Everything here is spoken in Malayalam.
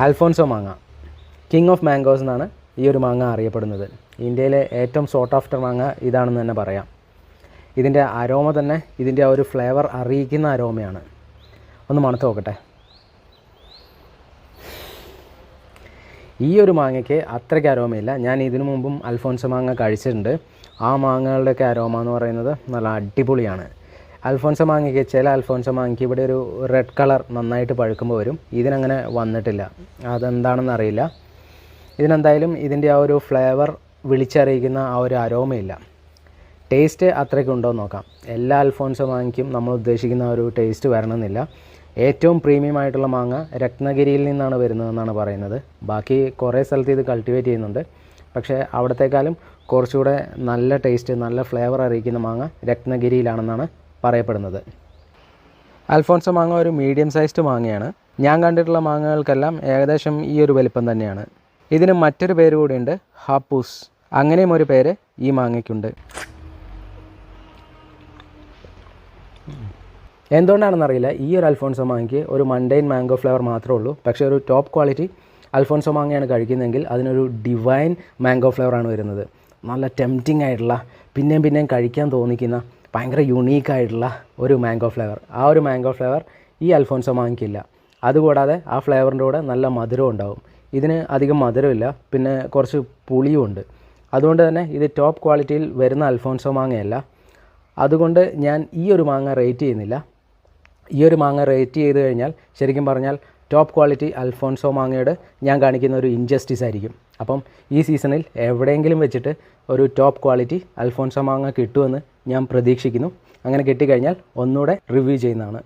അൽഫോൻസോ മാങ്ങ കിങ് ഓഫ് മാംഗോസ് എന്നാണ് ഈ ഒരു മാങ്ങ അറിയപ്പെടുന്നത്. ഇന്ത്യയിലെ ഏറ്റവും സോട്ട് ആഫ്റ്റർ മാങ്ങ ഇതാണെന്ന് തന്നെ പറയാം. ഇതിൻ്റെ അരോമ തന്നെ ഇതിൻ്റെ ആ ഒരു ഫ്ലേവർ അറിയിക്കുന്ന അരോമയാണ്. ഒന്ന് മണത്ത് നോക്കട്ടെ. ഈ ഒരു മാങ്ങയ്ക്ക് അത്രയ്ക്ക് അരോമയില്ല. ഞാൻ ഇതിനു മുമ്പും അൽഫോൻസോ മാങ്ങ കഴിച്ചിട്ടുണ്ട്. ആ മാങ്ങകളുടെയൊക്കെ അരോമ എന്ന് പറയുന്നത് നല്ല അടിപൊളിയാണ്. അൽഫോൻസോ മാങ്ങയ്ക്ക് ചില അൽഫോൻസോ മാങ്ങയ്ക്ക് ഇവിടെ ഒരു റെഡ് കളർ നന്നായിട്ട് പഴുക്കുമ്പോൾ വരും. ഇതിനങ്ങനെ വന്നിട്ടില്ല. അതെന്താണെന്ന് അറിയില്ല. ഇതിനെന്തായാലും ഇതിൻ്റെ ആ ഒരു ഫ്ലേവർ വിളിച്ചറിയിക്കുന്ന ആ ഒരു അരോമയില്ല. ടേസ്റ്റ് അത്രയ്ക്ക് ഉണ്ടോ എന്ന് നോക്കാം. എല്ലാ അൽഫോൻസോ മാങ്ങയ്ക്കും നമ്മൾ ഉദ്ദേശിക്കുന്ന ഒരു ടേസ്റ്റ് വരണമെന്നില്ല. ഏറ്റവും പ്രീമിയം ആയിട്ടുള്ള മാങ്ങ രത്നഗിരിയിൽ നിന്നാണ് വരുന്നതെന്നാണ് പറയുന്നത്. ബാക്കി കുറേ സ്ഥലത്ത് ഇത് കൾട്ടിവേറ്റ് ചെയ്യുന്നുണ്ട്. പക്ഷേ അവിടത്തേക്കാളും കുറച്ചുകൂടെ നല്ല ടേസ്റ്റ്, നല്ല ഫ്ലേവർ അറിയിക്കുന്ന മാങ്ങ രത്നഗിരിയിലാണെന്നാണ് പറയപ്പെടുന്നത്. അൽഫോൻസോ മാങ്ങ ഒരു മീഡിയം സൈസ്ഡ് മാങ്ങയാണ്. ഞാൻ കണ്ടിട്ടുള്ള മാങ്ങകൾക്കെല്ലാം ഏകദേശം ഈ ഒരു വലിപ്പം തന്നെയാണ്. ഇതിന് മറ്റൊരു പേര് കൂടിയുണ്ട്, ഹാപ്പൂസ്. അങ്ങനെയും ഒരു പേര് ഈ മാങ്ങയ്ക്കുണ്ട്. എന്തുകൊണ്ടാണെന്നറിയില്ല, ഈ ഒരു അൽഫോൻസോ മാങ്ങയ്ക്ക് ഒരു മണ്ടൈൻ മാംഗോ ഫ്ലേവർ മാത്രമേ ഉള്ളൂ. പക്ഷേ ഒരു ടോപ്പ് ക്വാളിറ്റി അൽഫോൻസോ മാങ്ങയാണ് കഴിക്കുന്നതെങ്കിൽ അതിനൊരു ഡിവൈൻ മാംഗോ ഫ്ലേവറാണ് വരുന്നത്. നല്ല ടെംപ്റ്റിംഗ് ആയിട്ടുള്ള, പിന്നെയും കഴിക്കാൻ തോന്നിക്കുന്ന, ഭയങ്കര യുണീക്കായിട്ടുള്ള ഒരു മാംഗോ ഫ്ലേവർ. ആ ഒരു മാംഗോ ഫ്ലേവർ ഈ അൽഫോൻസോ മാങ്ങയ്ക്കില്ല. അതുകൂടാതെ ആ ഫ്ലേവറിൻ്റെ കൂടെ നല്ല മധുരം ഉണ്ടാവും. ഇതിന് അധികം മധുരമില്ല, പിന്നെ കുറച്ച് പുളിയുമുണ്ട്. അതുകൊണ്ട് തന്നെ ഇത് ടോപ്പ് ക്വാളിറ്റിയിൽ വരുന്ന അൽഫോൻസോ മാങ്ങയല്ല. അതുകൊണ്ട് ഞാൻ ഈ ഒരു മാങ്ങ റേറ്റ് ചെയ്യുന്നില്ല. ഈ ഒരു മാങ്ങ റേറ്റ് ചെയ്ത് കഴിഞ്ഞാൽ ശരിക്കും പറഞ്ഞാൽ ടോപ്പ് ക്വാളിറ്റി അൽഫോൻസോ മാങ്ങയോട് ഞാൻ കാണിക്കുന്ന ഒരു ഇൻജസ്റ്റിസ് ആയിരിക്കും. അപ്പം ഈ സീസണിൽ എവിടെയെങ്കിലും വെച്ചിട്ട് ഒരു ടോപ്പ് ക്വാളിറ്റി അൽഫോൻസോ മാങ്ങ കിട്ടുമെന്ന് ഞാൻ പ്രതീക്ഷിക്കുന്നു. അങ്ങനെ കിട്ടിക്കഴിഞ്ഞാൽ ഒന്നുകൂടെ റിവ്യൂ ചെയ്യുന്നതാണ്.